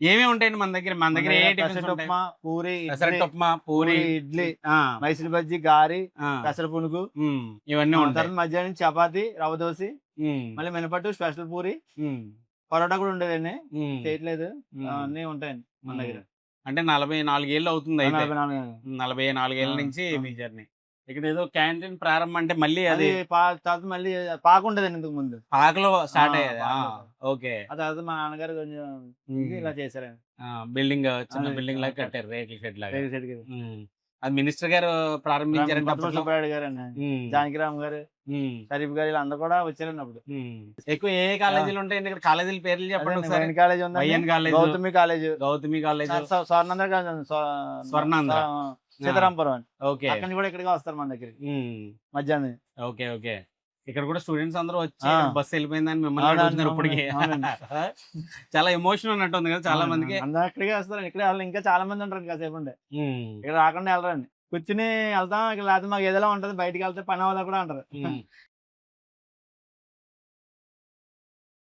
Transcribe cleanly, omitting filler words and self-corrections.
ఏమేమి ఉంటాయండి మన దగ్గర? మన దగ్గర ఏ టిఫిన్స్ పెసరట్టు ఉంటాయి? ఉప్మా, పూరి, పెసరట్టు ఉప్మా, పూరి, ఇడ్లీ, ఆ, మైసూర్ బజ్జీ, గారి, ఆ, పెసర పునుగు. ఇవన్నీ ఉంటాయి. తర్వాత మధ్యాహ్నం చపాతి, రవ్వ దోశ, ఉమ్, మళ్ళీ మినపట్టు, స్పెషల్ పూరి, ఉమ్, పరోటా కూడా ఉండేదండి. ఉమ్, చేయట్లేదు. ఉమ్, అన్నీ ఉంటాయండి మన దగ్గర. అంటే 44 ఏళ్ళు అవుతుంది అయితే. 44 44 ఏళ్ళ నుంచి ఆ. మీ జర్నీ. ఇక్కడ ఏదో క్యాంటీన్ ప్రారంభం అంటే మళ్ళీ అది అది తర్వాత మళ్ళీ పాక ఉండేదండి ఇంతకు ముందు. పాకలో స్టార్ట్ ఆ, అయ్యేది. పాకలో. ఓకే. ఆ తర్వాత మా నాన్నగారు కొంచెం ఇది ఇలా చేశారండి. బిల్డింగ్, చిన్న అది బిల్డింగ్ లాగా కట్టారు, రేకుల షెడ్ లాగా. రేగు చెట్టుకి. అది మినిస్టర్ గారు ప్రారంభించారంటే కొత్తపల్లి అప్పట్లో. సుబ్బారెడ్డి గారండి, ఉమ్, జానకిరామ్ గారు, ఉమ్, షరీఫ్ గారు వీళ్ళందరూ కూడా వచ్చారండి అప్పుడు. ఉమ్. ఎక్కువ ఏ కాలేజీలు ఉంటాయండి ఇక్కడ? కాలేజీల పేర్లు చెప్పండి అదేండి, ఒకసారి. వైఎన్ కాలేజ్ ఉందండి, YN college, Gautami college, Gautami college, Swarnandhra college ఉంది, స్వర్ణాంధ్ర. సీతారాంపురం అండి. ఓకే. అక్కడి నుంచి కూడా ఇక్కడికి వస్తారు మన దగ్గరికి ఉమ్, మధ్యాహ్నం. Okay, okay. ఇక్కడ కూడా స్టూడెంట్స్ అందరూ వచ్చి ఆ. బస్సు వెళ్ళిపోయిందని మిమ్మల్ని అవునండి, అడుగుతున్నారు ఇప్పటికి. అవునండి. చాలా ఎమోషన్ ఉన్నట్టుంది కదా చాలా మందికి. అందరూ ఇక్కడికే వస్తారు. ఇక్కడే వాళ్ళు ఇంకా చాలా మంది ఉంటారు కాసేపు ఉంటే. ఉమ్, ఇక్కడ రాకుండా వెళ్ళరండి. కూర్చుని వెళ్తాం, ఇక్కడ లేకపోతే మాకు ఏదైనా ఉంటది, బయటికి వెళ్తే పని అవ్వదా కూడా అంటారు. ఉమ్.